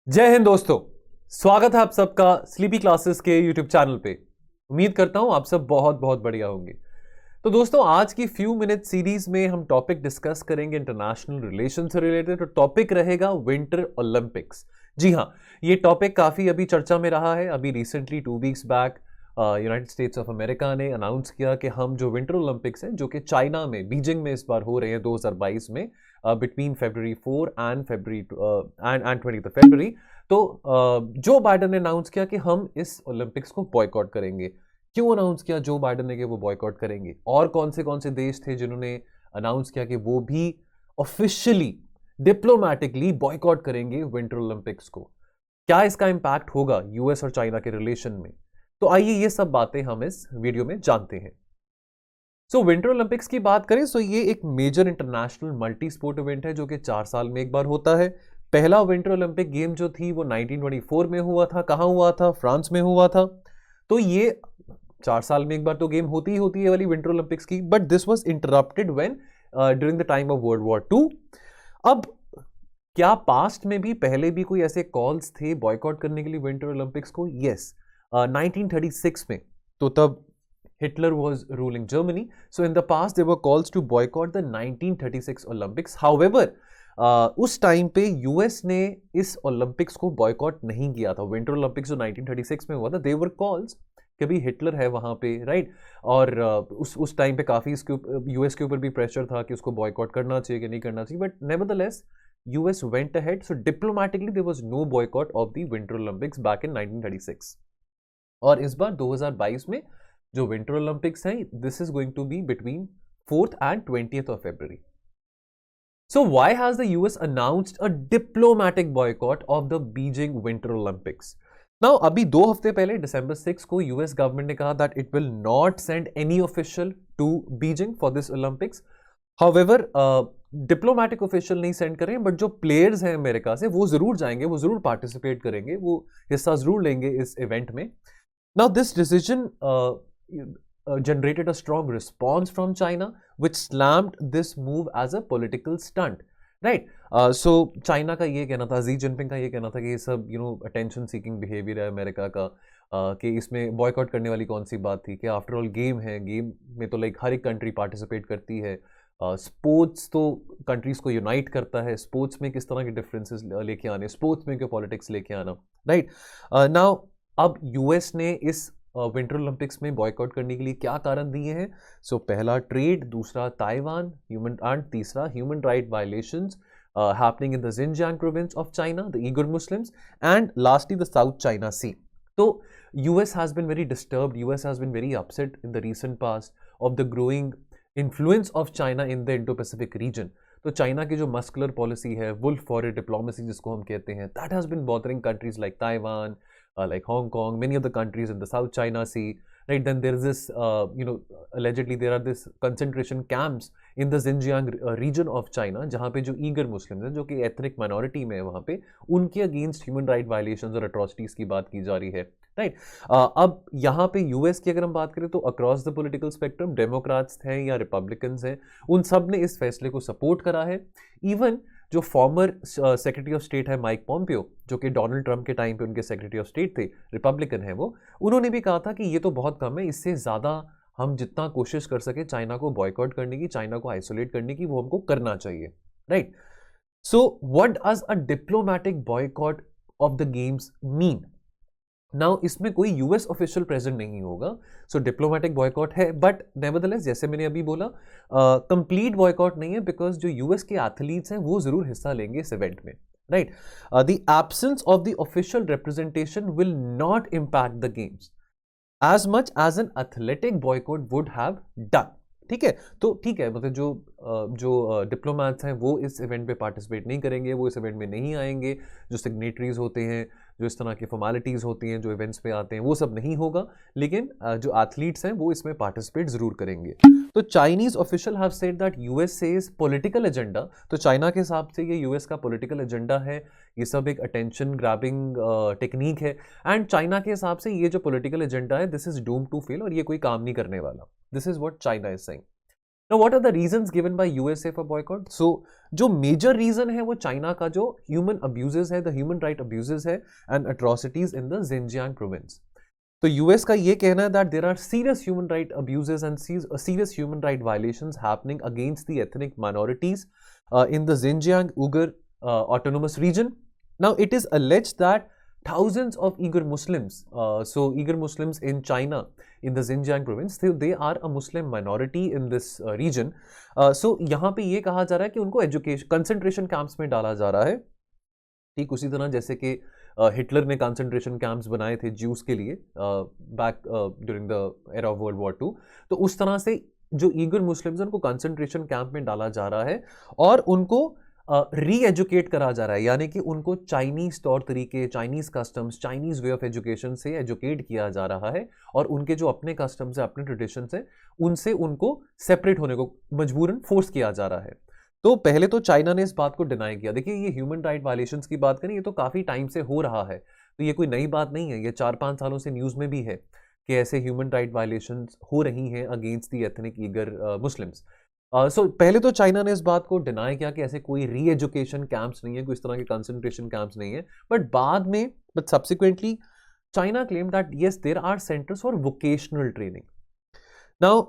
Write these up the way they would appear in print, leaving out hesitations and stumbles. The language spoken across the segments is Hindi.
जय हिंद दोस्तों। स्वागत है आप सबका स्लीपी क्लासेस के यूट्यूब चैनल पे। उम्मीद करता हूं आप सब बहुत बहुत बढ़िया होंगे। तो दोस्तों, आज की फ्यू मिनट सीरीज में हम टॉपिक डिस्कस करेंगे इंटरनेशनल रिलेशन से रिलेटेड। तो टॉपिक रहेगा विंटर ओलंपिक्स। जी हाँ, ये टॉपिक काफी अभी चर्चा में रहा है। अभी recently 2 weeks back United states of America ने अनाउंस किया कि हम जो विंटर ओलंपिक्स हैं, जो कि चाइना में बीजिंग में इस बार हो रहे हैं 2022 में, between February 4 and February and 20 February। तो जो बाइडन ने अनाउंस किया कि हम इस ओलंपिक्स को बॉयकॉट करेंगे। क्यों अनाउंस किया जो बाइडन ने कि वो बॉयकॉट करेंगे, और कौन से देश थे जिन्होंने अनाउंस किया कि वो भी ऑफिशियली डिप्लोमैटिकली बॉयकॉट करेंगे विंटर ओलंपिक्स को। क्या इसका इंपैक्ट होगा यूएस और चाइना के रिलेशन में? तो आइए ये सब बातें हम इस वीडियो में जानते हैं। विंटर ओलंपिक्स की बात करें तो ये एक major international multi sport event है जो कि 4 साल में एक बार होता है। पहला विंटर ओलंपिक गेम जो थी वो 1924 में हुआ था। कहाँ हुआ था? फ्रांस में हुआ था। तो ये 4 साल में एक बार तो गेम होती ही होती है वाली विंटर ओलंपिक्स की, but this was interrupted when during the time of World War II। अब क्या पास्ट में भी पहले भी कोई ऐसे कॉल्स थे बॉयकॉट करने के लिए विंटर ओलंपिक्स को? यस, 1936 में। तो तब Hitler was ruling Germany. So in the past there were calls to boycott the 1936 Olympics. However, उस टाइम पे यूएस ने इस ओलंपिक्स को बॉयकॉट नहीं किया था। विंटर ओलंपिक्स जो 1936 में हुआ था, देवर कॉल्स कि भाई हिटलर है वहां पे, राइट। और उस टाइम पे काफी इसके यूएस के ऊपर भी प्रेशर था कि उसको बॉयकॉट करना चाहिए कि नहीं करना चाहिए, but nevertheless US went ahead. So diplomatically there was no boycott of the Winter Olympics back in 1936। और इस बार 2022 में जो विंटर ओलंपिक्स हैं, this is going to be between 4th and 20th of February. So why has the US announced a diplomatic boycott of the Beijing Winter Olympics? Now अभी 2 हफ्ते पहले December 6 को यूएस गवर्नमेंट ने कहा that it will not send any official to Beijing for this Olympics. However, diplomatic official नहीं सेंड करें, बट जो प्लेयर्स हैं अमेरिका से वो जरूर जाएंगे, वो जरूर पार्टिसिपेट करेंगे, वो हिस्सा जरूर लेंगे इस इवेंट में। Now, this decision generated a strong response from China, which slammed this move as a political stunt. Right? So China का ये कहना था, Xi Jinping का ये कहना था कि ये सब attention seeking behavior है अमेरिका का, कि इसमें बॉयकॉट करने वाली कौन सी बात थी, कि आफ्टर ऑल गेम है, गेम में तो लाइक हर एक कंट्री पार्टिसिपेट करती है। स्पोर्ट्स तो कंट्रीज को यूनाइट करता है। स्पोर्ट्स में किस तरह के डिफरेंसेस लेके आने, स्पोर्ट्स में क्यों पॉलिटिक्स लेके आना, राइट। नाउ अब यूएस ने इस विंटर ओलंपिक्स में बॉयकॉट करने के लिए क्या कारण दिए हैं? पहला ट्रेड, दूसरा ताइवान, एंड तीसरा human right violations happening in the Xinjiang province of China, the Uighur Muslims, and lastly the South China Sea. तो US has been very disturbed, US has been very upset in the recent past of the growing influence of China in the Indo Pacific region. तो चाइना की जो मस्कुलर पॉलिसी है, वुल्फ फॉरेन डिप्लोमेसी जिसको हम कहते हैं, that has been bothering countries like Taiwan, like Hong Kong, many of the countries in the South China Sea, right? Then there is this, allegedly there are this concentration camps in the Xinjiang region of China, जहाँ पे जो ईगर मुस्लिम्स हैं, जो कि एथनिक माइनॉरिटी में है, वहाँ पे उनके अगेंस्ट ह्यूमन राइट वायलेशंस और अट्रॉसिटीज की बात की जा रही है, राइट। अब यहाँ पे यूएस की अगर हम बात करें तो across the political spectrum, Democrats हैं या रिपब्लिकन्स हैं, उन सब ने इस फैसले को सपोर्ट करा है। इवन जो फॉर्मर सेक्रेटरी ऑफ स्टेट है माइक पॉम्पियो, जो कि डोनाल्ड ट्रंप के टाइम पे उनके सेक्रेटरी ऑफ स्टेट थे, रिपब्लिकन है वो, उन्होंने भी कहा था कि ये तो बहुत कम है, इससे ज़्यादा हम जितना कोशिश कर सके चाइना को बॉयकॉट करने की, चाइना को आइसोलेट करने की, वो हमको करना चाहिए, right. So what does a diplomatic boycott of the games mean? Now इसमें कोई यूएस ऑफिशियल प्रेजेंट नहीं होगा, सो डिप्लोमैटिक बॉयकॉट है, बट नेवरदलेस जैसे मैंने अभी बोला, कंप्लीट बॉयकॉट नहीं है, बिकॉज जो यूएस के एथलीट्स हैं वो जरूर हिस्सा लेंगे इस इवेंट में, right. The absence of the official representation will not impact the games as much as an athletic boycott would have done. ठीक है, तो ठीक है, मतलब जो डिप्लोमैट्स हैं वो इस इवेंट पे पार्टिसिपेट नहीं करेंगे, वो इस इवेंट में नहीं आएंगे, जो सिग्नेटरीज होते हैं, जो इस तरह की फॉर्मेलिटीज़ होती हैं, जो इवेंट्स पे आते हैं, वो सब नहीं होगा, लेकिन जो एथलीट्स हैं वो इसमें पार्टिसिपेट जरूर करेंगे। तो Chinese official have said that US says political agenda, तो चाइना के हिसाब से ये यूएस का पॉलिटिकल एजेंडा है, ये सब एक अटेंशन ग्रैबिंग टेक्निक है, एंड चाइना के हिसाब से ये जो पॉलिटिकल एजेंडा है, this is doom to fail, और ये कोई काम नहीं करने वाला। This is what China is saying. Now, what are the reasons given by USA for boycott? So, जो major reason है वो चाइना का जो human abuses है, the human right abuses है and atrocities in the Xinjiang province. तो यूएस का ये कहना है that there are serious human right abuses and serious human right violations happening against the ethnic minorities in the Xinjiang Uyghur autonomous region. Now, it is alleged that thousands of Uyghur Muslims, so Uyghur Muslims in China, in the Xinjiang province, they are a Muslim minority in this region. So यहाँ पे ये कहा जा रहा है कि उनको एजुकेशन कंसंट्रेशन कैंप्स में डाला जा रहा है, ठीक उसी तरह जैसे कि हिटलर ने कंसंट्रेशन कैंप्स बनाए थे ज्यूस के लिए back during the era of world war 2. तो उस तरह से जो ईगर मुस्लिम्स हैं उनको कंसंट्रेशन कैंप में डाला जा रहा है और उनको री एजुकेट करा जा रहा है, यानी कि उनको चाइनीज तौर तरीके, Chinese customs, Chinese way of education से एजुकेट किया जा रहा है और उनके जो अपने कस्टम्स है, अपने ट्रेडिशंस है, उनसे उनको सेपरेट होने को मजबूरन फोर्स किया जा रहा है. तो पहले तो चाइना ने इस बात को डिनाई किया. देखिए, ये ह्यूमन राइट वायलेशंस की बात करें, ये तो काफ़ी टाइम से हो रहा है, तो ये कोई नई बात नहीं है. ये 4-5 सालों से न्यूज़ में भी है कि ऐसे ह्यूमन राइट वायलेशंस हो रही हैं against the ethnic Uighur Muslims. So पहले तो चाइना ने इस बात को डिनाई किया कि ऐसे कोई री एजुकेशन कैंप्स नहीं है, कोई इस तरह के कंसंट्रेशन कैंप्स नहीं है. But subsequently China claim that yes there are centres for vocational training. Now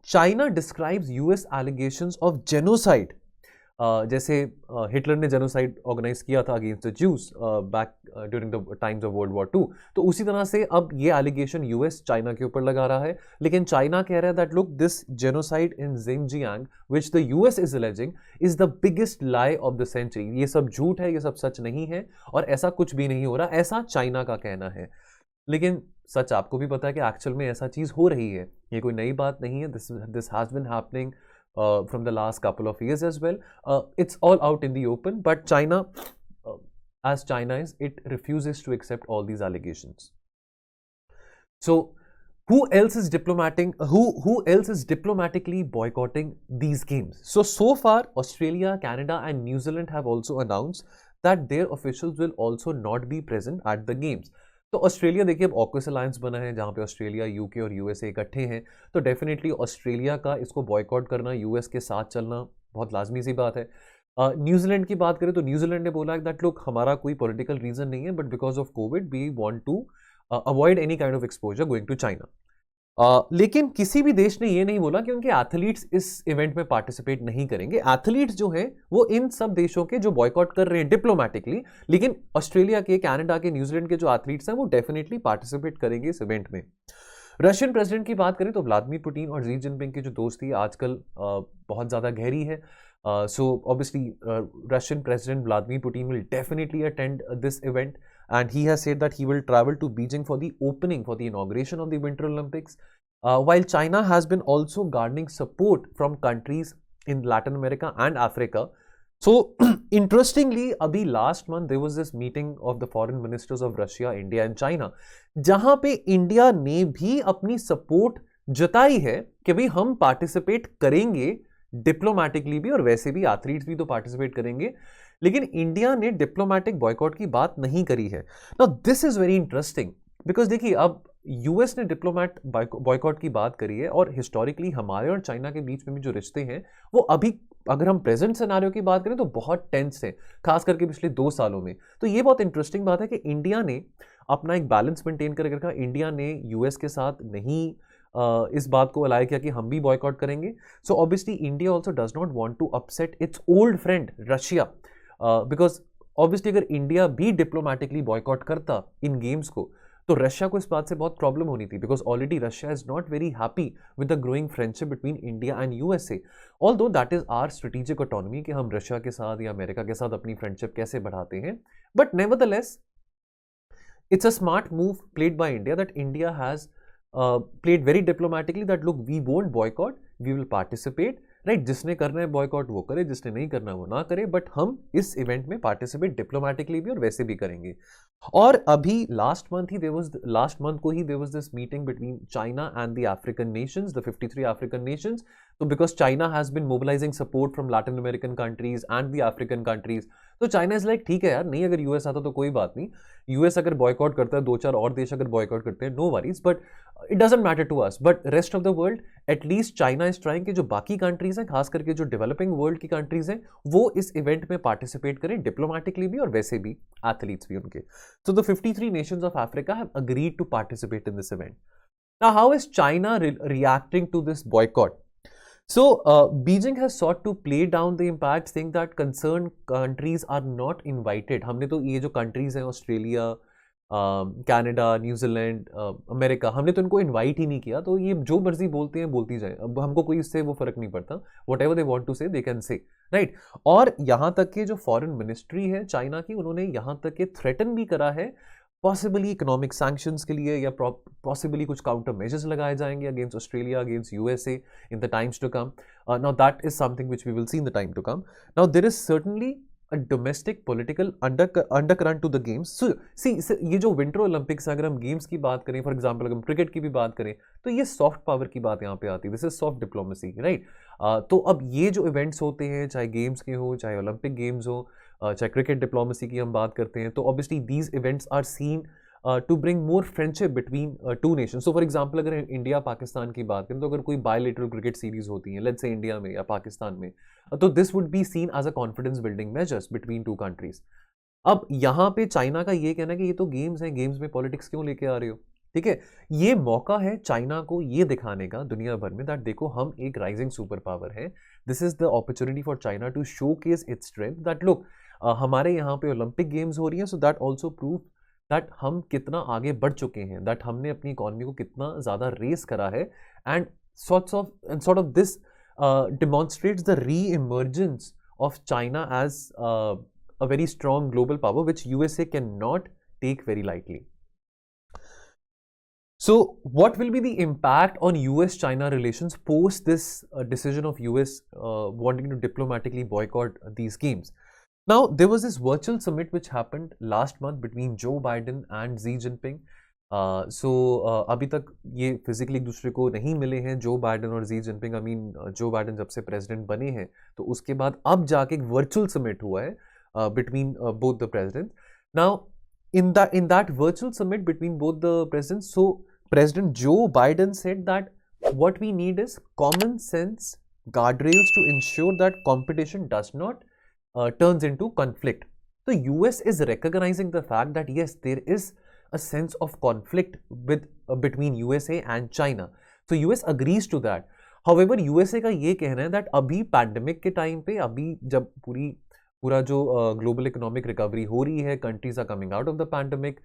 China describes US allegations of genocide, जैसे हिटलर ने जेनोसाइड ऑर्गेनाइज किया था against the Jews back during the times of world war 2. तो उसी तरह से अब ये एलिगेशन यूएस चाइना के ऊपर लगा रहा है, लेकिन चाइना कह रहा है that look, this genocide in Xinjiang which the US is alleging is the biggest lie of the century. ये सब झूठ है, ये सब सच नहीं है और ऐसा कुछ भी नहीं हो रहा, ऐसा चाइना का कहना है. लेकिन सच आपको भी पता है कि एक्चुअल में ऐसा चीज़ हो रही है, ये कोई नई बात नहीं है. This has been happening from the last couple of years as well. It's all out in the open, but China, as China is, it refuses to accept all these allegations. So, who else is diplomatically boycotting these games? So far, Australia, Canada, and New Zealand have also announced that their officials will also not be present at the games. तो ऑस्ट्रेलिया देखिए अब ऑकस अलायंस बना है जहाँ पे ऑस्ट्रेलिया, यूके और यूएसए इकट्ठे हैं, तो डेफिनेटली ऑस्ट्रेलिया का इसको बॉयकॉट करना, यूएस के साथ चलना बहुत लाजमी सी बात है. न्यूजीलैंड की बात करें तो न्यूजीलैंड ने बोला दैट लुक, हमारा कोई पॉलिटिकल रीजन नहीं है, but because of Covid we want to avoid any kind of exposure going to China. लेकिन किसी भी देश ने ये नहीं बोला कि उनके एथलीट्स इस इवेंट में पार्टिसिपेट नहीं करेंगे. एथलीट्स जो हैं वो इन सब देशों के जो बॉयकॉट कर रहे हैं डिप्लोमेटिकली, लेकिन ऑस्ट्रेलिया के, कनाडा के, न्यूजीलैंड के जो एथलीट्स हैं वो डेफिनेटली पार्टिसिपेट करेंगे इस इवेंट में. रशियन प्रेसिडेंट की बात करें तो व्लादिमीर पुतिन और शी जिनपिंग की जो दोस्ती आजकल बहुत ज़्यादा गहरी है. So obviously Russian President Vladimir Putin will definitely attend this event, and he has said that he will travel to Beijing for the opening, for the inauguration of the Winter Olympics, while China has been also garnering support from countries in Latin America and Africa. So interestingly, abhi last month there was this meeting of the foreign ministers of Russia, India and China, जहाँ पे इंडिया ने भी अपनी सपोर्ट जताई है कि भाई हम पार्टिसिपेट करेंगे डिप्लोमेटिकली भी, और वैसे भी एथलीट्स भी तो पार्टिसिपेट करेंगे, लेकिन इंडिया ने डिप्लोमेटिक बॉयकॉट की बात नहीं करी है. Now this is very interesting because देखिए अब यूएस ने डिप्लोमेट बॉयकॉट की बात करी है, और हिस्टोरिकली हमारे और चाइना के बीच में भी जो रिश्ते हैं वो अभी, अगर हम प्रेजेंट सिनेरियो की बात करें तो बहुत टेंस है, खास करके पिछले 2 सालों में. तो ये बहुत इंटरेस्टिंग बात है कि इंडिया ने अपना एक बैलेंस मेंटेन करके रखा. इंडिया ने यूएस के साथ नहीं इस बात को अलाय किया कि हम भी बॉयकॉट करेंगे. So obviously India also does not want to upset its old friend Russia, because obviously अगर इंडिया भी डिप्लोमेटिकली बॉयकॉट करता इन गेम्स को तो रशिया को इस बात से बहुत प्रॉब्लम होनी थी, because already Russia is not very happy with the growing friendship between India and USA. Although that is our strategic autonomy कि हम रशिया के साथ या अमेरिका के साथ अपनी फ्रेंडशिप कैसे बढ़ाते हैं. But nevertheless it's a smart move played by India, that India has played very diplomatically that look, we won't boycott, we will participate, right? जिसने करना है बॉयकॉट वो करे, जिसने नहीं करना वो ना करे, बट हम इस इवेंट में पार्टिसिपेट डिप्लोमेटिकली भी और वैसे भी करेंगे. और अभी लास्ट मंथ को ही there was this meeting between China and the African nations, the 53 African nations. So because China has been mobilizing support from Latin American countries and the African countries, तो चाइना इज लाइक ठीक है यार, नहीं अगर यूएस आता तो कोई बात नहीं, यूएस अगर बॉयकॉट करता है, 2-4 और देश अगर बॉयकॉट करते हैं, no worries, but it doesn't matter to us. But rest of the world, at least China is trying कि जो बाकी कंट्रीज हैं, खास करके जो डेवलपिंग वर्ल्ड की कंट्रीज हैं, वो इस इवेंट में पार्टिसिपेट करें, डिप्लोमेटिकली भी और वैसे भी एथलीट्स भी उनके। So the 53 nations of Africa have agreed to participate in this event. Now, how is China reacting to this boycott? So, Beijing has sought to play down the impact, saying that concerned countries are not invited. हमने तो ये जो countries हैं, ऑस्ट्रेलिया, कनाडा, न्यूजीलैंड, अमेरिका, हमने तो इनको इनवाइट ही नहीं किया, तो ये जो मर्जी बोलते हैं बोलती जाए, अब हमको कोई इससे वो फर्क नहीं पड़ता, whatever they want to say they can say, right. और यहाँ तक के जो फॉरेन मिनिस्ट्री है चाइना की, उन्होंने यहाँ तक के थ्रेटन भी करा है पॉसिबली इकोनॉमिक सैंक्शंस के लिए, या पॉसिबली कुछ काउंटर मेजर्स लगाए जाएंगे against Australia, against USA in the times to come. Now that is something which we will see in the time to come. Now there is certainly a domestic political undercurrent to the games. So, see, ये जो विंटर ओलंपिक्स, अगर हम गेम्स की बात करें, फॉर एग्जांपल अगर हम क्रिकेट की भी बात करें, तो ये सॉफ्ट पावर की बात यहाँ पे आती है, this is soft diplomacy, right. तो अब ये जो इवेंट्स होते हैं, चाहे गेम्स के हो, चाहे ओलंपिक गेम्स हो, चाहे क्रिकेट डिप्लोमेसी की हम बात करते हैं, तो obviously these events are seen to bring more friendship between two nation. So for example अगर इंडिया पाकिस्तान की बात करें, तो अगर कोई बायलेटरल क्रिकेट सीरीज होती है, लेट्स से इंडिया में या पाकिस्तान में, तो this would be seen as a confidence building measures between two countries. अब यहाँ पे चाइना का ये कहना है कि ये तो गेम्स हैं, गेम्स में पॉलिटिक्स क्यों लेके आ रहे हो, ठीक है। ये मौका है चाइना को ये दिखाने का दुनिया भर में दैट देखो हम एक राइजिंग सुपर पावर है। This is the opportunity for China to showcase its strength, that look हमारे यहाँ पे ओलंपिक गेम्स हो रही है, so that also prove that हम कितना आगे बढ़ चुके हैं, दैट हमने अपनी इकोनॉमी को कितना ज़्यादा रेस करा है, and sort of this demonstrates the re-emergence of China as a very strong global power, which USA cannot take very lightly. So, what will be the impact on US-China relations post this decision of US wanting to diplomatically boycott these games? Now, there was this virtual summit which happened last month between Joe Biden and Xi Jinping. अभी तक ये फिजिकली एक दूसरे को नहीं मिले हैं, जो बाइडन और जी जिनपिंग। आई मीन जो बाइडन जब से प्रेसिडेंट बने हैं, तो उसके बाद अब जाके एक वर्चुअल समिट हुआ है between both the president. Now in that virtual summit between both the president, so president Joe Biden said that what we need is common sense guardrails to ensure that competition does not turns into conflict. So US is recognizing the fact that yes, there is a sense of conflict with between USA and China. So US agrees to that. However, USA का ये कहना है that अभी पैंडेमिक के टाइम पे, अभी जब पूरा जो ग्लोबल इकोनॉमिक रिकवरी हो रही है, countries are coming out of the pandemic,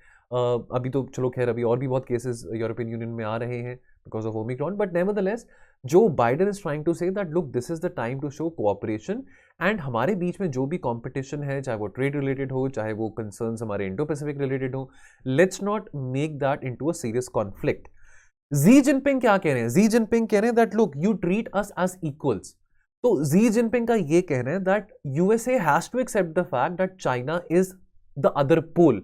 अभी तो चलो खैर अभी और भी बहुत केसेस यूरोपियन यूनियन में आ रहे हैं because of Omicron, but nevertheless Joe Biden is trying to say that look this is the time to show cooperation, and हमारे बीच में जो भी कंपटीशन है, चाहे वो ट्रेड रिलेटेड हो, चाहे वो कंसर्न्स हमारे इंडो पैसिफिक रिलेटेड हो, let's not make that into a serious conflict. Xi Jinping क्या कह रहे हैं? जी जिनपिंग कह रहे हैं that look you treat us as equals. तो जी जिनपिंग का ये कहना है that USA has to accept the fact that China is the other pole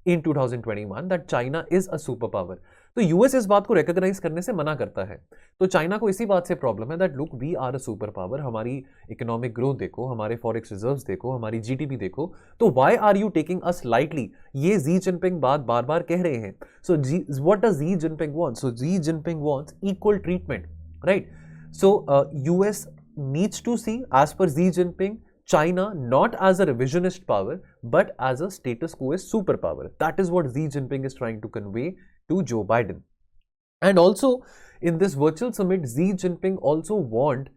in 2021, that China is a super power. तो यूएस इस बात को रिकॉग्नाइज करने से मना करता है। तो चाइना को इसी बात से प्रॉब्लम है that look we are a super power, हमारी इकोनॉमिक ग्रोथ देखो, हमारे फॉरेक्स रिजर्व्स देखो, हमारी जीडीपी देखो, तो why are you taking us lightly? ये जी जिनपिंग बात बार बार कह रहे हैं। So what does Xi Jinping want? So Xi Jinping wants equal treatment, right? So US needs to see, as per Xi Jinping, China not as a revisionist power but as a status quo superpower. That is what Xi Jinping is trying to convey to Joe Biden. And also in this virtual summit, Xi Jinping also warned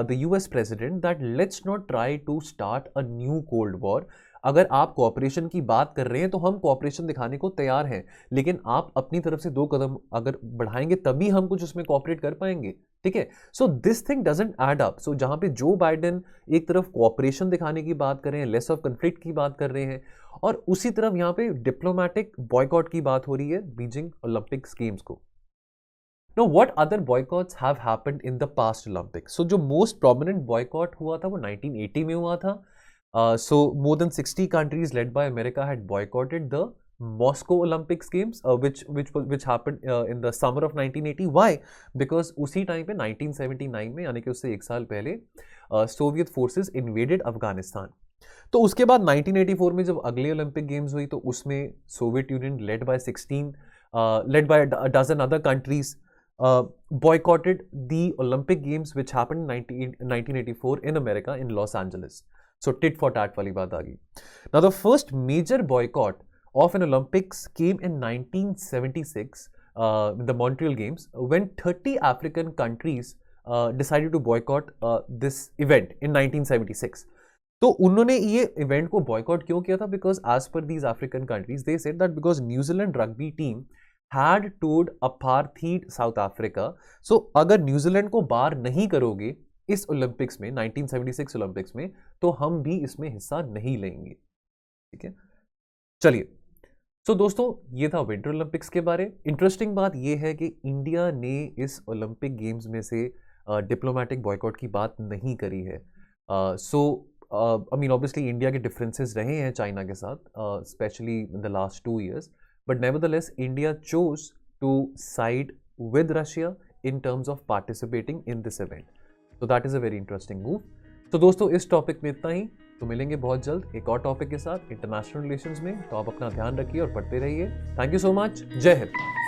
the US president that let's not try to start a new Cold War. अगर आप कोऑपरेशन की बात कर रहे हैं तो हम कोऑपरेशन दिखाने को तैयार हैं, लेकिन आप अपनी तरफ से 2 कदम अगर बढ़ाएंगे तभी हम कुछ उसमें कोऑपरेट कर पाएंगे, ठीक है? So this thing doesn't add up. So जहां पे जो बाइडेन एक तरफ कोऑपरेशन दिखाने की बात कर रहे हैं, लेस ऑफ कन्फ्लिक्ट की बात कर रहे हैं, और उसी तरफ यहाँ पे डिप्लोमेटिक बॉयकॉट की बात हो रही है बीजिंग ओलंपिक्स गेम्स को। Now, what other boycotts have happened in the past Olympics? So, जो most prominent boycott हुआ था वो 1980 में हुआ था. So, more than 60 countries led by America had boycotted the Moscow Olympics games, which happened in the summer of 1980. Why? Because उसी टाइम पे 1979 में, यानी कि उससे 1 साल पहले, Soviet forces invaded Afghanistan. तो उसके बाद 1984 में जब अगले ओलंपिक गेम्स हुई तो उसमें Soviet union led by a dozen other countries boycotted the Olympic Games which happened in 1984 in America in Los Angeles. So tit for tat वाली बात आ गई. Now the first major boycott of an Olympics came in 1976, the Montreal Games, when 30 African countries decided to boycott this event in 1976. तो उन्होंने ये इवेंट को बॉयकॉट क्यों किया था? Because as per these African countries they said that because New Zealand rugby team had toured apartheid South Africa, so अगर न्यूजीलैंड को बाहर नहीं करोगे इस ओलंपिक्स में 1976 ओलंपिक्स में, तो हम भी इसमें हिस्सा नहीं लेंगे. ठीक है, चलिए. सो दोस्तों, ये था विंटर ओलंपिक्स के बारे. इंटरेस्टिंग बात ये है कि इंडिया ने इस ओलंपिक गेम्स में से डिप्लोमेटिक बॉयकॉट की बात नहीं करी है. सो I mean, obviously, India के differences रहे हैं चाइना के साथ, especially in the last 2 years. But nevertheless, India chose to side with Russia in terms of participating in this event. So that is a very interesting move. तो दोस्तों, इस टॉपिक में इतना ही. तो मिलेंगे बहुत जल्द एक और टॉपिक के साथ इंटरनेशनल रिलेशंस में. तो आप अपना ध्यान रखिए और पढ़ते रहिए. Thank you so much. जय हिंद.